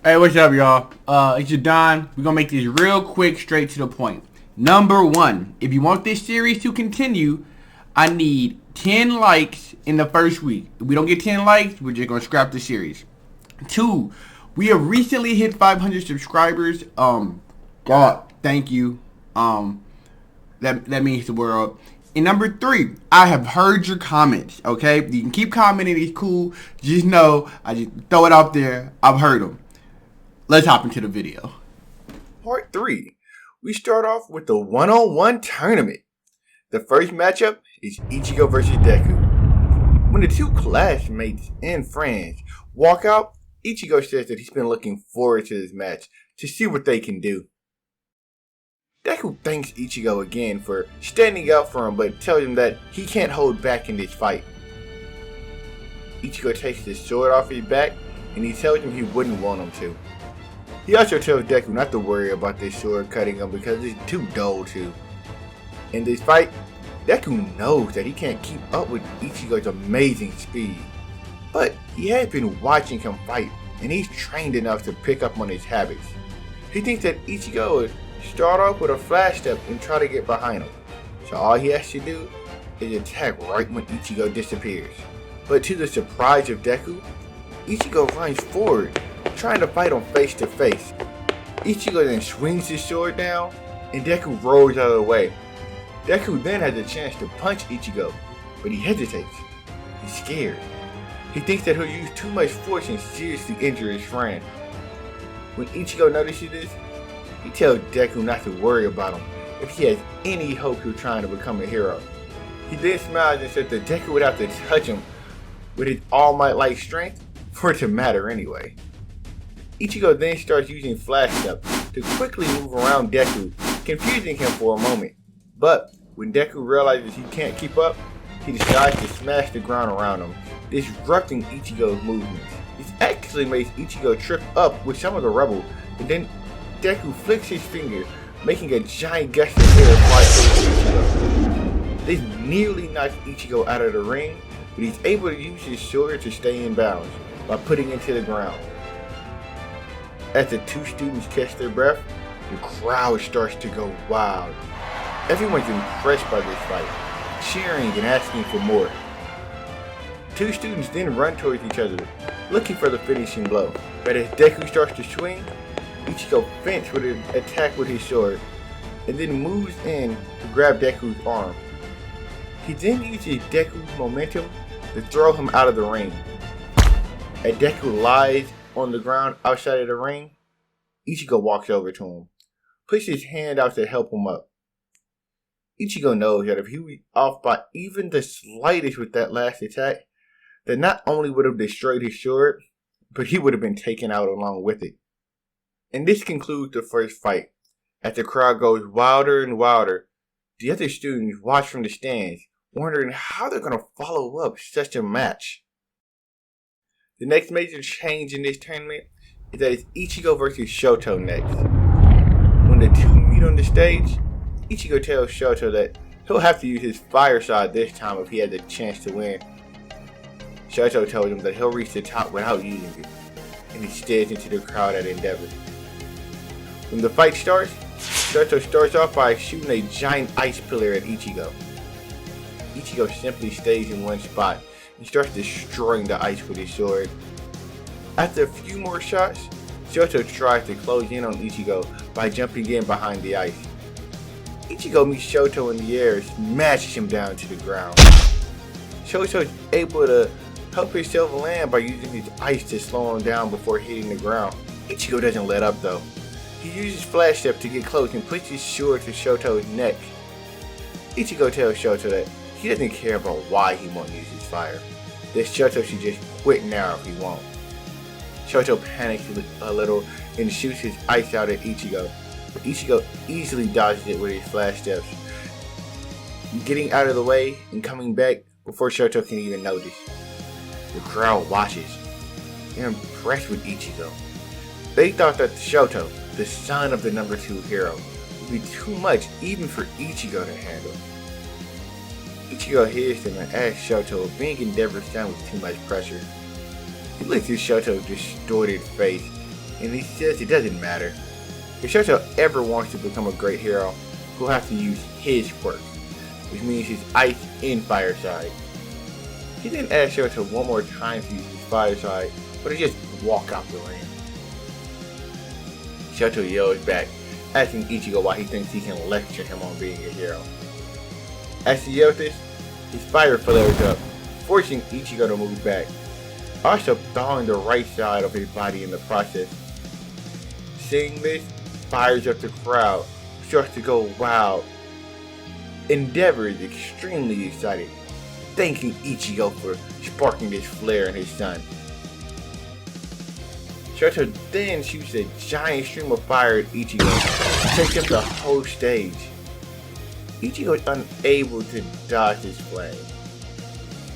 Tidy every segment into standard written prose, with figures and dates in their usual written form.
Hey, what's up, y'all? It's your Don. We're gonna make this real quick, straight to the point. Number one, if you want this series to continue, I need 10 likes in the first week. If we don't get 10 likes, we're just gonna scrap the series. Two, we have recently hit 500 subscribers. God, thank you. That means the world. And number three, I have heard your comments. Okay, you can keep commenting. It's cool. Just know I just throw it out there. I've heard them. Let's hop into the video. Part 3. We start off with the one-on-one tournament. The first matchup is Ichigo versus Deku. When the two classmates and friends walk out, Ichigo says that he's been looking forward to this match to see what they can do. Deku thanks Ichigo again for standing up for him, but tells him that he can't hold back in this fight. Ichigo takes his sword off his back and he tells him he wouldn't want him to. He also tells Deku not to worry about this sword cutting him because it's too dull to. In this fight, Deku knows that he can't keep up with Ichigo's amazing speed. But he has been watching him fight and he's trained enough to pick up on his habits. He thinks that Ichigo would start off with a flash step and try to get behind him. So all he has to do is attack right when Ichigo disappears. But to the surprise of Deku, Ichigo runs forward, trying to fight him face to face. Ichigo then swings his sword down and Deku rolls out of the way. Deku then has a chance to punch Ichigo, but he hesitates. He's scared. He thinks that he'll use too much force and seriously injure his friend. When Ichigo notices this, he tells Deku not to worry about him if he has any hope of trying to become a hero. He then smiles and says that Deku would have to touch him with his all might like strength for it to matter anyway. Ichigo then starts using Flash Step to quickly move around Deku, confusing him for a moment. But when Deku realizes he can't keep up, he decides to smash the ground around him, disrupting Ichigo's movements. This actually makes Ichigo trip up with some of the rubble, but then Deku flicks his finger, making a giant gust of air fly over Ichigo. This nearly knocks Ichigo out of the ring, but he's able to use his sword to stay in bounds by putting it to the ground. As the two students catch their breath, the crowd starts to go wild. Everyone's impressed by this fight, cheering and asking for more. Two students then run towards each other, looking for the finishing blow. But as Deku starts to swing, Ichigo feints with an attack with his sword, and then moves in to grab Deku's arm. He then uses Deku's momentum to throw him out of the ring. As Deku lies on the ground outside of the ring, Ichigo walks over to him, puts his hand out to help him up. Ichigo knows that if he was off by even the slightest with that last attack, that not only would have destroyed his sword, but he would have been taken out along with it. And this concludes the first fight. As the crowd goes wilder and wilder, the other students watch from the stands, wondering how they're going to follow up such a match. The next major change in this tournament is that it's Ichigo versus Shoto next. When the two meet on the stage, Ichigo tells Shoto that he'll have to use his fire side this time if he has a chance to win. Shoto tells him that he'll reach the top without using it, and he stares into the crowd at Endeavor. When the fight starts, Shoto starts off by shooting a giant ice pillar at Ichigo. Ichigo simply stays in one spot and starts destroying the ice with his sword. After a few more shots, Shoto tries to close in on Ichigo by jumping in behind the ice. Ichigo meets Shoto in the air and smashes him down to the ground. Shoto is able to help himself land by using his ice to slow him down before hitting the ground. Ichigo doesn't let up though. He uses Flash Step to get close and puts his sword to Shoto's neck. Ichigo tells Shoto that he doesn't care about why he won't use his fire, that Shoto should just quit now if he won't. Shoto panics a little and shoots his ice out at Ichigo, but Ichigo easily dodges it with his Flash Steps, getting out of the way and coming back before Shoto can even notice. The crowd watches. They're impressed with Ichigo. They thought that Shoto, the son of the number 2 hero, would be too much even for Ichigo to handle. Ichigo hears them and asks Shoto if being Endeavor's son was too much pressure. He looks at Shoto's distorted face and he says it doesn't matter. If Shoto ever wants to become a great hero, he'll have to use his quirk, which means his ice and fire side. He then asks Shoto one more time to use his fire side, but he just walk out the ring. Shoto yells back, asking Ichigo why he thinks he can lecture him on being a hero. As he yells this, his fire flares up, forcing Ichigo to move back, also thawing the right side of his body in the process. Seeing this, fires up the crowd, starts to go wild. Endeavor is extremely excited, thanking Ichigo for sparking this flare in his son. Shoto then shoots a giant stream of fire at Ichigo, takes up the whole stage. Ichigo is unable to dodge his flame.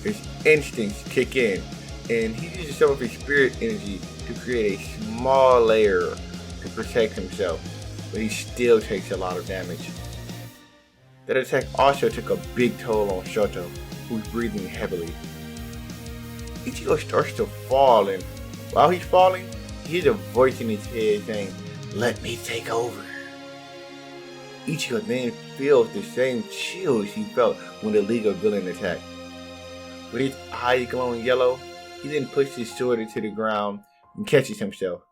His instincts kick in, and he uses some of his spirit energy to create a small layer to protect himself, but he still takes a lot of damage. That attack also took a big toll on Shoto, who's breathing heavily. Ichigo starts to fall, and while he's falling, he hears a voice in his head saying, "Let me take over." Ichigo then feels the same chills he felt when the League of Villains attacked. With his eyes glowing yellow, he then puts his sword into the ground and catches himself.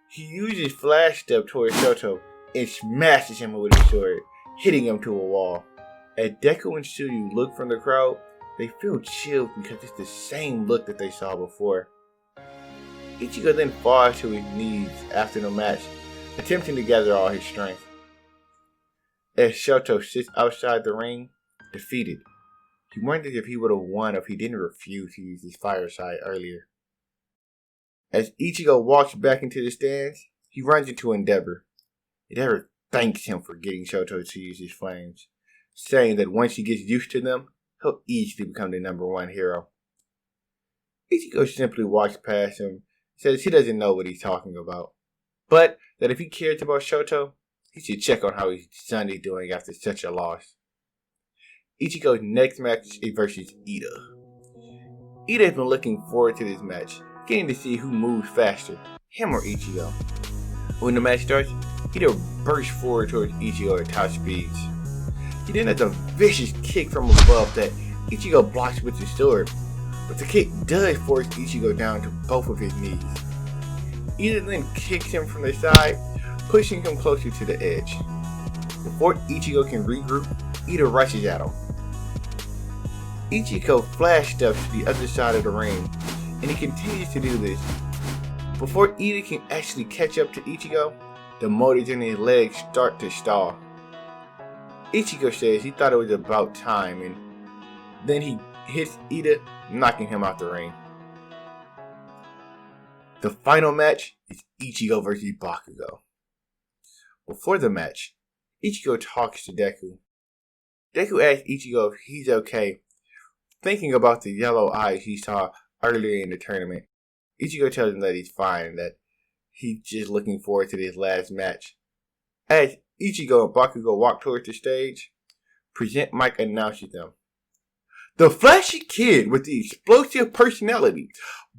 He uses Flash Step towards Shoto and smashes him with his sword, hitting him to a wall. As Deku and Tsuyu look from the crowd, they feel chilled because it's the same look that they saw before. Ichigo then falls to his knees after the match, attempting to gather all his strength. As Shoto sits outside the ring, defeated, he wonders if he would have won if he didn't refuse to use his fire side earlier. As Ichigo walks back into the stands, he runs into Endeavor. Endeavor thanks him for getting Shoto to use his flames, saying that once he gets used to them, he'll easily become the #1 hero. Ichigo simply walks past him, says he doesn't know what he's talking about, but that if he cares about Shoto, he should check on how his son is doing after such a loss. Ichigo's next match is versus Ida. Ida has been looking forward to this match, getting to see who moves faster, him or Ichigo. When the match starts, Ida bursts forward towards Ichigo at top speeds. He then has a vicious kick from above that Ichigo blocks with his sword, but the kick does force Ichigo down to both of his knees. Ida then kicks him from the side, pushing him closer to the edge. Before Ichigo can regroup, Ida rushes at him. Ichigo flash steps to the other side of the ring, and he continues to do this. Before Ida can actually catch up to Ichigo, the motors in his legs start to stall. Ichigo says he thought it was about time, and then he hits Ida, knocking him out the ring. The final match is Ichigo versus Bakugou. Before the match, Ichigo talks to Deku. Deku asks Ichigo if he's okay, thinking about the yellow eyes he saw earlier in the tournament. Ichigo tells him that he's fine and that he's just looking forward to this last match. As Ichigo and Bakugou walk towards the stage, Present Mic announces them. The flashy kid with the explosive personality,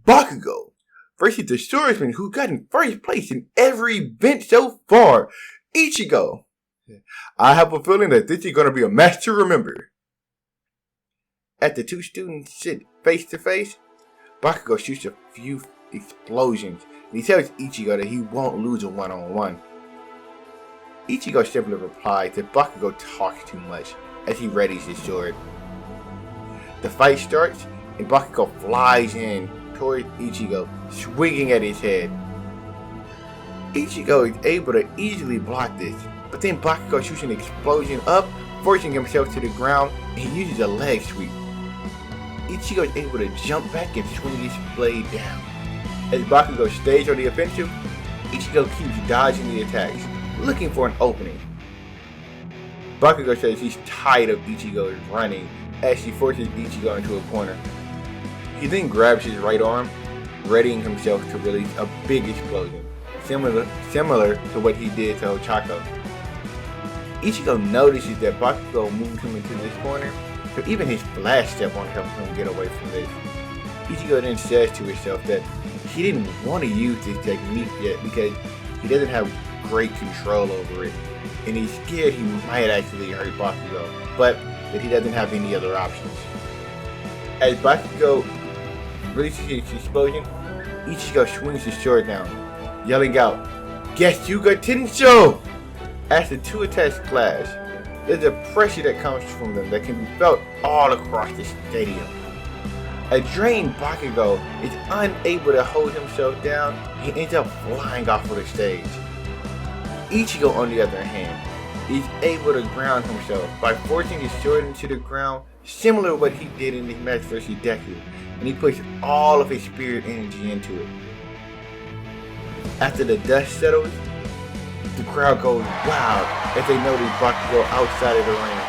Bakugou, versus the swordsman who got in first place in every event so far, Ichigo. I have a feeling that this is going to be a match to remember. As the two students sit face to face, Bakugou shoots a few explosions, and he tells Ichigo that he won't lose a one-on-one. Ichigo simply replies that Bakugou talks too much as he readies his sword. The fight starts, and Bakugou flies in towards Ichigo, swinging at his head. Ichigo is able to easily block this, but then Bakugou shoots an explosion up, forcing himself to the ground, and he uses a leg sweep. Ichigo is able to jump back and swing his blade down. As Bakugou stays on the offensive, Ichigo keeps dodging the attacks, looking for an opening. Bakugou says he's tired of Ichigo running as he forces Ichigo into a corner. He then grabs his right arm, readying himself to release a big explosion, similar to what he did to Ochako. Ichigo notices that Bakugou moved him into this corner, so even his flash step won't help him get away from this. Ichigo then says to himself that he didn't want to use this technique yet because he doesn't have great control over it, and he's scared he might actually hurt Bakugou, but that he doesn't have any other options. As Bakugou releases his explosion, Ichigo swings his sword down, yelling out, "Getsuga Tensho!" As the two attacks clash, there's a pressure that comes from them that can be felt all across the stadium. A drained Bakugou is unable to hold himself down and ends up flying off of the stage. Ichigo, on the other hand, is able to ground himself by forcing his sword into the ground, similar to what he did in his match versus Deku, and he puts all of his spirit energy into it. After the dust settles, the crowd goes wild as they notice Bakugou outside of the ring.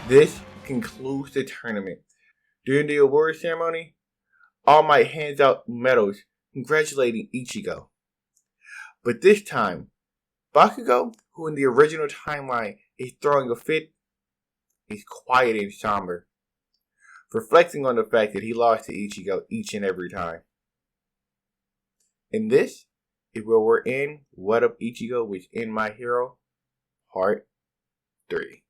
This concludes the tournament. During the award ceremony, All Might hands out medals congratulating Ichigo. But this time, Bakugou, who in the original timeline is throwing a fit, is quiet and somber, reflecting on the fact that he lost to Ichigo each and every time. And this is where we're in What Up Ichigo, which in My Hero, Part 3.